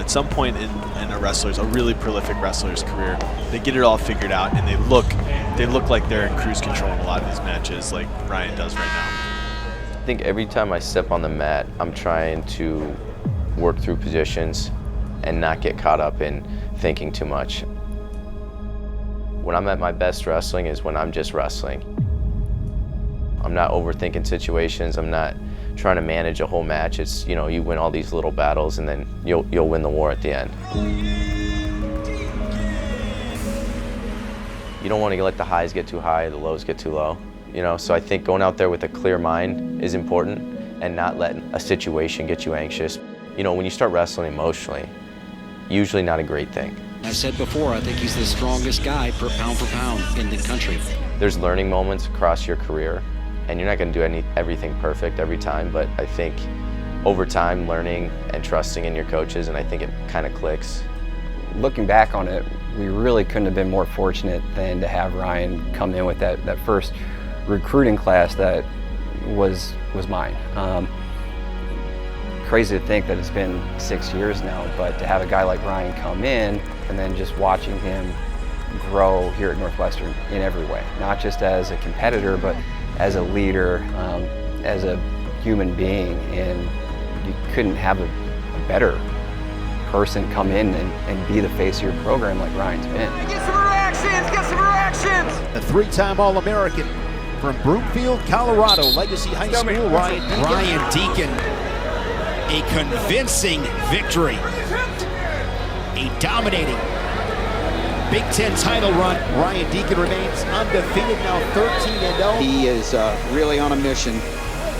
at some point in a really prolific wrestler's career, they get it all figured out and they look like they're in cruise control in a lot of these matches, like Ryan does right now. I think every time I step on the mat, I'm trying to work through positions and not get caught up in thinking too much. When I'm at my best wrestling is when I'm just wrestling. I'm not overthinking situations. I'm not trying to manage a whole match. It's, you know, you win all these little battles and then you'll win the war at the end. You don't want to let the highs get too high, the lows get too low. You know, so I think going out there with a clear mind is important and not letting a situation get you anxious. You know, when you start wrestling emotionally, usually not a great thing. I said before, I think he's the strongest guy for pound in the country. There's learning moments across your career, and you're not going to do everything perfect every time, but I think over time, learning and trusting in your coaches, and I think it kind of clicks. Looking back on it, we really couldn't have been more fortunate than to have Ryan come in with that first recruiting class that was mine. Crazy to think that it's been 6 years now, but to have a guy like Ryan come in and then just watching him grow here at Northwestern in every way, not just as a competitor, but as a leader, as a human being, and you couldn't have a better person come in and be the face of your program like Ryan's been. Get some reactions, get some reactions! A three-time All-American from Broomfield, Colorado, Legacy High School, Ryan Deakin. A convincing victory. A dominating Big Ten title run. Ryan Deakin remains undefeated, now 13-0. He is really on a mission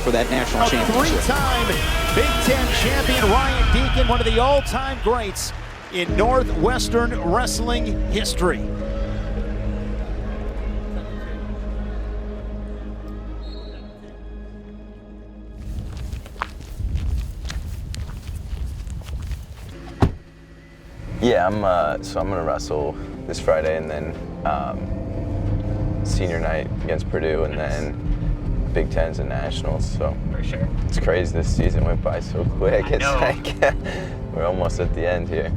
for that national championship. Three-time Big Ten champion Ryan Deakin, one of the all-time greats in Northwestern wrestling history. Yeah, so I'm gonna wrestle this Friday, and then senior night against Purdue, and then Big Tens and Nationals. So For sure. it's crazy. This season went by so quick. It's know. like we're almost at the end here.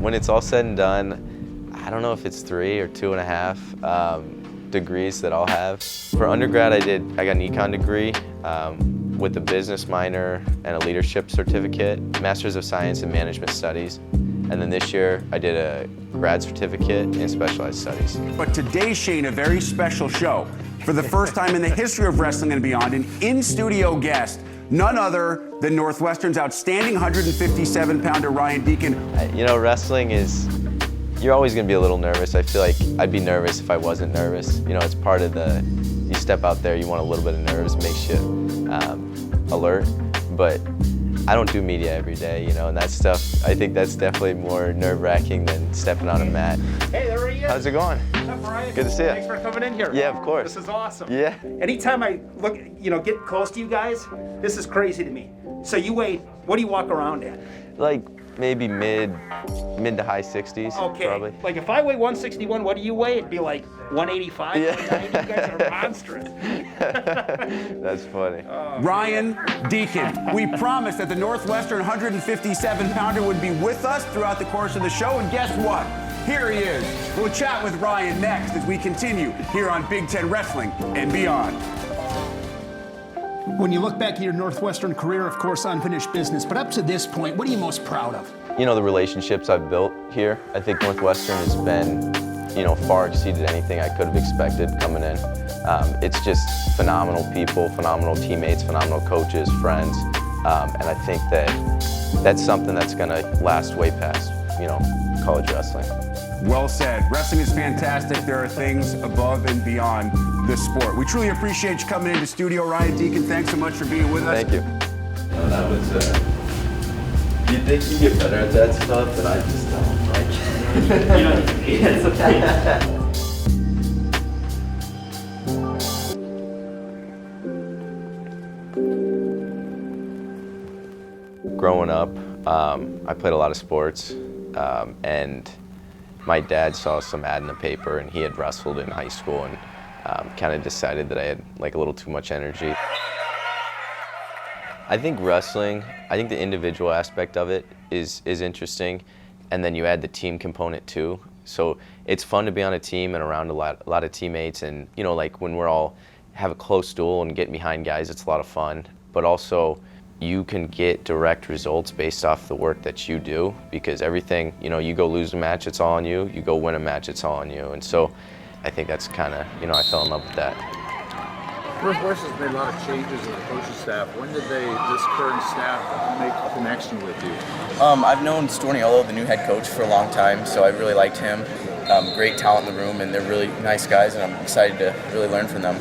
When it's all said and done, I don't know if it's 3 or 2.5 degrees that I'll have. For undergrad, I got an econ degree with a business minor and a leadership certificate, Masters of Science in Management Studies. And then this year, I did a grad certificate in specialized studies. But today's, Shane, a very special show. For the first time in the history of wrestling and beyond, an in-studio guest, none other than Northwestern's outstanding 157-pounder Ryan Deakin. You know, wrestling is, you're always gonna be a little nervous. I feel like I'd be nervous if I wasn't nervous. You know, it's part of you step out there, you want a little bit of nerves, makes you alert. But I don't do media every day, you know, and that stuff, I think that's definitely more nerve-wracking than stepping on a mat. Hey, there he is. How's it going? What's up, Ryan? Good to see you. Thanks for coming in here. Yeah, of course. This is awesome. Yeah. Anytime I look, get close to you guys, this is crazy to me. So you weigh, what do you walk around at? Like maybe mid to high 60s, Okay. probably. Like if I weigh 161, what do you weigh? It'd be like 185, Yeah. 190. You guys are monstrous. That's funny. Ryan Deakin. We promised that the Northwestern 157-pounder would be with us throughout the course of the show, and guess what? Here he is. We'll chat with Ryan next as we continue here on Big Ten Wrestling and Beyond. When you look back at your Northwestern career, of course, unfinished business, but up to this point, what are you most proud of? You know, the relationships I've built here. I think Northwestern has been, you know, far exceeded anything I could have expected coming in. It's just phenomenal people, phenomenal teammates, phenomenal coaches, friends, and I think that's something that's gonna last way past, you know, college wrestling. Well said. Wrestling is fantastic. There are things above and beyond the sport. We truly appreciate you coming into studio, Ryan Deakin. Thanks so much for being with us. Thank you. No, that was, you think you get better at that stuff, and I just don't. Like, You know, it's okay. Growing up, I played a lot of sports, and my dad saw some ad in the paper, and he had wrestled in high school, and kind of decided that I had like a little too much energy. I think wrestling, I think the individual aspect of it is interesting, and then you add the team component too. So it's fun to be on a team and around a lot of teammates, and you know, like when we're all have a close duel and getting behind guys, it's a lot of fun. But also, you can get direct results based off the work that you do, because everything, you know, you go lose a match, it's all on you. You go win a match, it's all on you. And so I think that's kind of, you know, I fell in love with that. Northwestern's made a lot of changes in the coaching staff. When did this current staff make a connection with you? I've known Storniolo, the new head coach, for a long time, so I really liked him. Great talent in the room, and they're really nice guys, and I'm excited to really learn from them.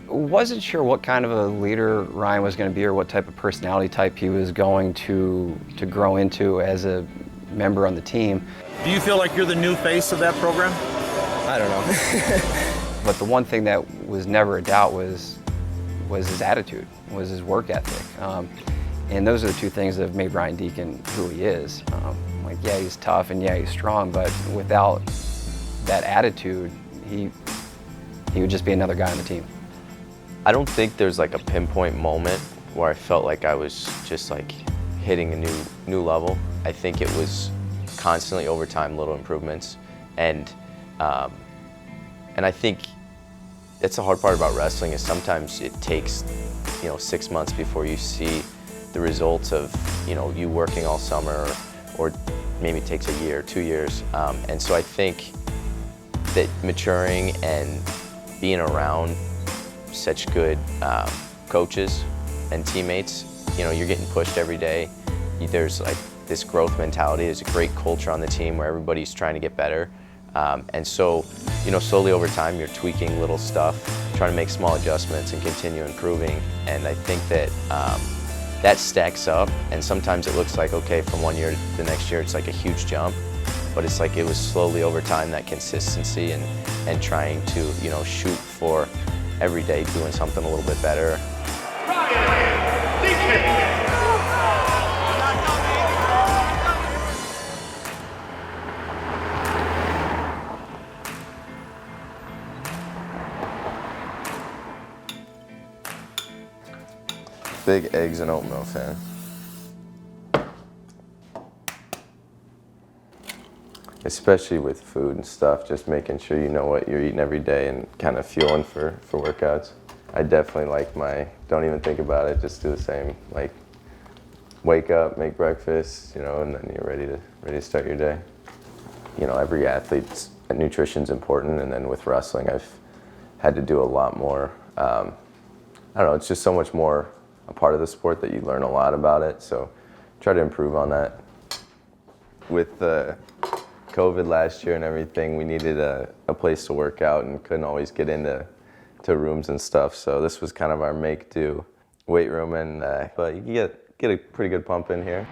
Wasn't sure what kind of a leader Ryan was going to be, or what type of personality type he was going to grow into as a member on the team. Do you feel like you're the new face of that program? I don't know. But the one thing that was never a doubt was his attitude, was his work ethic. And those are the two things that have made Ryan Deakin who he is. Like, yeah, he's tough and yeah, he's strong, but without that attitude, he would just be another guy on the team. I don't think there's like a pinpoint moment where I felt like I was just like hitting a new level. I think it was constantly over time little improvements, and I think that's the hard part about wrestling, is sometimes it takes, you know, 6 months before you see the results of, you know, you working all summer, or maybe it takes a year, 2 years. And so I think that maturing and being around such good coaches and teammates, you know, you're getting pushed every day. There's like this growth mentality. There's a great culture on the team where everybody's trying to get better. And so, you know, slowly over time, you're tweaking little stuff, trying to make small adjustments and continue improving. And I think that that stacks up. And sometimes it looks like, okay, from one year to the next year, it's like a huge jump. But it's like it was slowly over time, that consistency and trying to, you know, shoot for every day doing something a little bit better. Big eggs and oatmeal fan. Especially with food and stuff, just making sure you know what you're eating every day and kind of fueling for workouts. I definitely like don't even think about it, just do the same. Like, wake up, make breakfast, you know, and then you're ready to start your day. You know, every athlete's nutrition's important, and then with wrestling, I've had to do a lot more. I don't know, it's just so much more a part of the sport that you learn a lot about it, so try to improve on that. With COVID last year and everything, we needed a place to work out and couldn't always get into rooms and stuff, so this was kind of our make-do weight room, and but you can get a pretty good pump in here.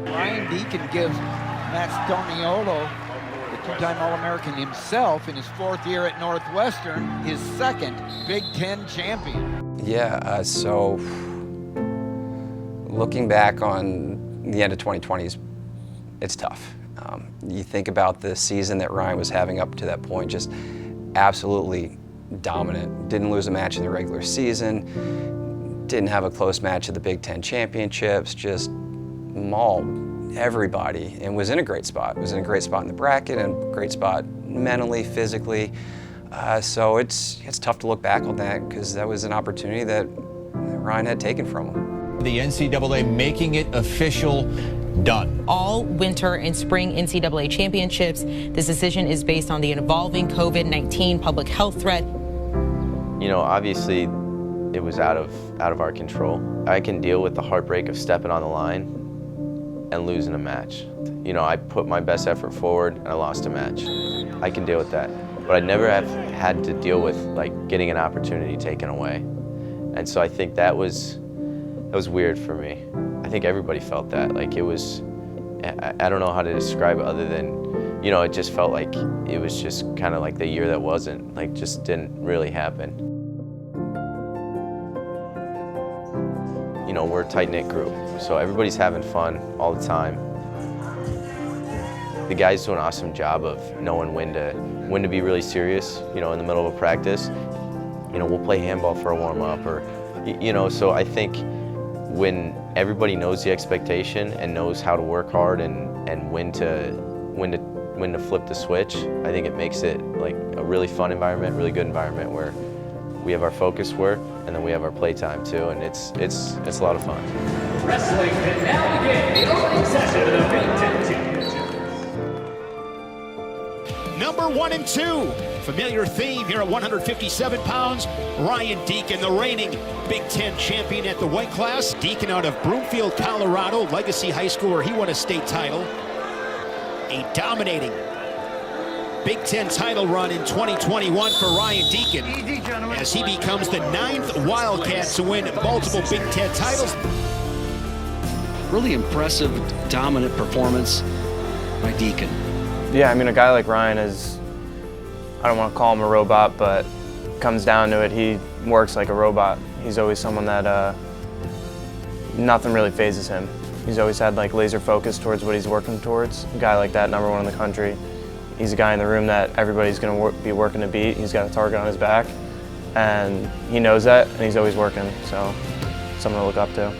Ryan Deakin gives Matt Storniolo, the two-time All-American himself, in his 4th year at Northwestern, his 2nd Big Ten champion. Yeah, so looking back on the end of 2020, it's tough. You think about the season that Ryan was having up to that point, just absolutely dominant. Didn't lose a match in the regular season, didn't have a close match at the Big Ten championships, just mauled everybody and was in a great spot. Was in a great spot in the bracket and a great spot mentally, physically. So it's tough to look back on that, because that was an opportunity that Ryan had taken from him. The NCAA making it official, done. All winter and spring NCAA championships. This decision is based on the evolving COVID-19 public health threat. You know, obviously it was out of our control. I can deal with the heartbreak of stepping on the line and losing a match. You know, I put my best effort forward and I lost a match. I can deal with that. But I never have had to deal with like getting an opportunity taken away. And so I think that was weird for me. I think everybody felt that. Like, it was, I don't know how to describe it other than, you know, it just felt like it was just kind of like the year that wasn't, like, just didn't really happen. You know, we're a tight-knit group, so everybody's having fun all the time. the guys do an awesome job of knowing when to be really serious, you know, in the middle of a practice. You know, we'll play handball for a warm-up, or, you know, so I think when everybody knows the expectation and knows how to work hard and when to flip the switch, I think it makes it like a really fun environment, really good environment where we have our focus work and then we have our play time too, and it's a lot of fun. Wrestling can now begin the opening session of the Big Ten Championship. Number 1 and 2, familiar theme here at 157 pounds. Ryan Deakin, the reigning Big Ten champion at the weight class. Deakin out of Broomfield, Colorado, Legacy High School where he won a state title. A dominating Big Ten title run in 2021 for Ryan Deakin as he becomes the 9th Wildcat to win multiple Big Ten titles. Really impressive, dominant performance by Deakin. Yeah, I mean, a guy like Ryan is, I don't want to call him a robot, but comes down to it, he works like a robot. He's always someone that nothing really phases him. He's always had like laser focus towards what he's working towards. A guy like that, number 1 in the country. He's a guy in the room that everybody's going to be working to beat. He's got a target on his back, and he knows that, and he's always working. So, someone to look up to.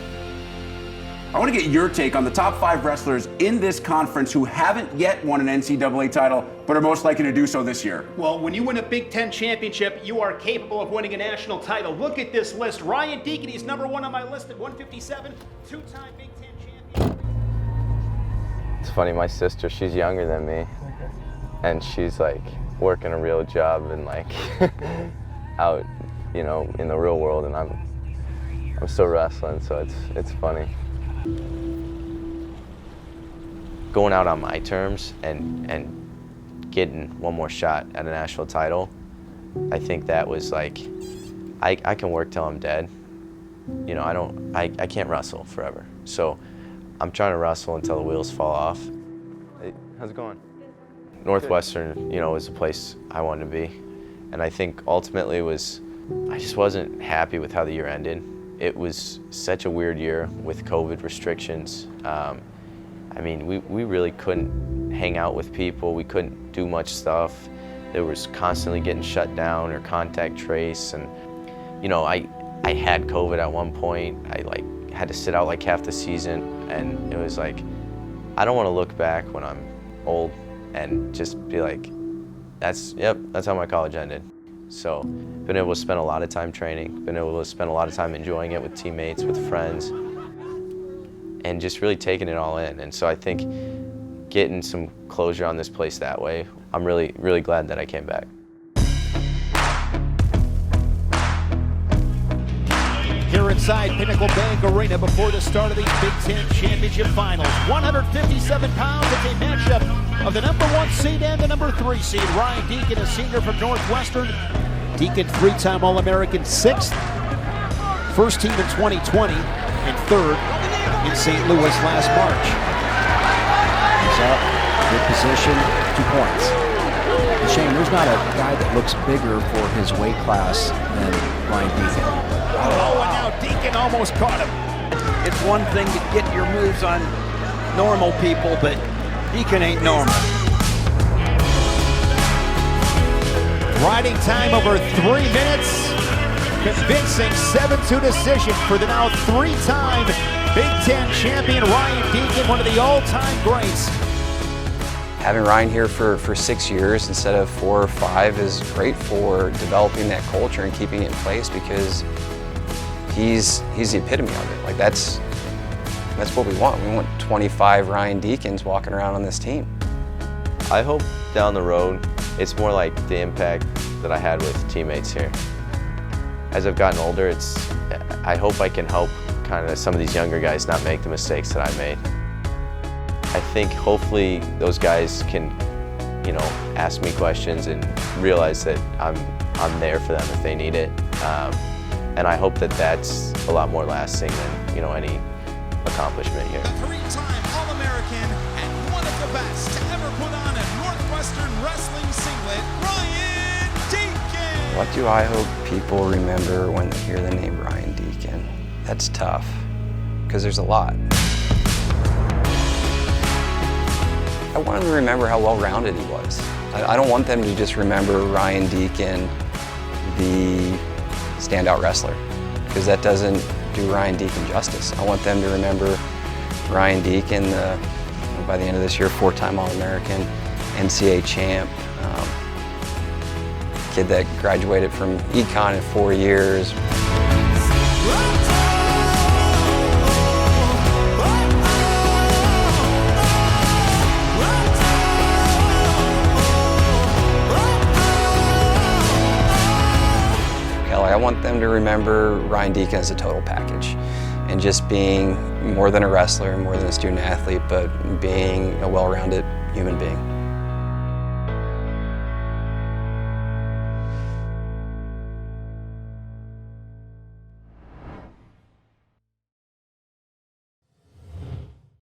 I want to get your take on the top 5 wrestlers in this conference who haven't yet won an NCAA title, but are most likely to do so this year. Well, when you win a Big Ten championship, you are capable of winning a national title. Look at this list. Ryan Deakin, he's number 1 on my list at 157, 2-time Big Ten champion. It's funny, my sister, she's younger than me, and she's like working a real job and like out, you know, in the real world, and I'm still wrestling, so it's funny. Going out on my terms and getting one more shot at a national title, I think that was like, I can work till I'm dead. You know, I can't wrestle forever. So I'm trying to wrestle until the wheels fall off. Hey, how's it going? Northwestern, you know, was a place I wanted to be. And I think ultimately I just wasn't happy with how the year ended. It was such a weird year with COVID restrictions. I mean, we really couldn't hang out with people. We couldn't do much stuff. There was constantly getting shut down or contact trace. And, you know, I had COVID at one point. I like had to sit out like half the season. And it was like, I don't want to look back when I'm old and just be like, that's how my college ended. So, been able to spend a lot of time training, been able to spend a lot of time enjoying it with teammates, with friends, and just really taking it all in. And so I think getting some closure on this place that way, I'm really, really glad that I came back. Here inside Pinnacle Bank Arena before the start of the Big Ten Championship Finals. 157 pounds, it's a matchup of the number 1 seed and the number 3 seed. Ryan Deakin, a senior from Northwestern. Deakin, 3-time All-American, 6th. First team in 2020, and 3rd in St. Louis last March. He's up, good position, 2 points. Shane, there's not a guy that looks bigger for his weight class than Ryan Deakin. Oh, and now Deakin almost caught him. It's one thing to get your moves on normal people, but Deakin ain't normal. Riding time over 3 minutes. Convincing 7-2 decision for the now 3-time Big Ten champion Ryan Deakin, one of the all-time greats. Having Ryan here for 6 years instead of 4 or 5 is great for developing that culture and keeping it in place, because he's the epitome of it. Like that's what we want. We want 25 Ryan Deakins walking around on this team. I hope down the road it's more like the impact that I had with teammates here. As I've gotten older, I hope I can help kind of some of these younger guys not make the mistakes that I made. I think hopefully those guys can, you know, ask me questions and realize that I'm there for them if they need it. And I hope that that's a lot more lasting than, you know, any accomplishment here. A 3-time All-American and one of the best to ever put on a Northwestern wrestling singlet, Ryan Deakin. What do I hope people remember when they hear the name Ryan Deakin? That's tough, because there's a lot. I want them to remember how well-rounded he was. I don't want them to just remember Ryan Deakin, the standout wrestler, because that doesn't do Ryan Deakin justice. I want them to remember Ryan Deakin, by the end of this year, 4-time All-American, NCAA champ, kid that graduated from econ in 4 years. I want them to remember Ryan Deakin as a total package and just being more than a wrestler, more than a student athlete, but being a well-rounded human being.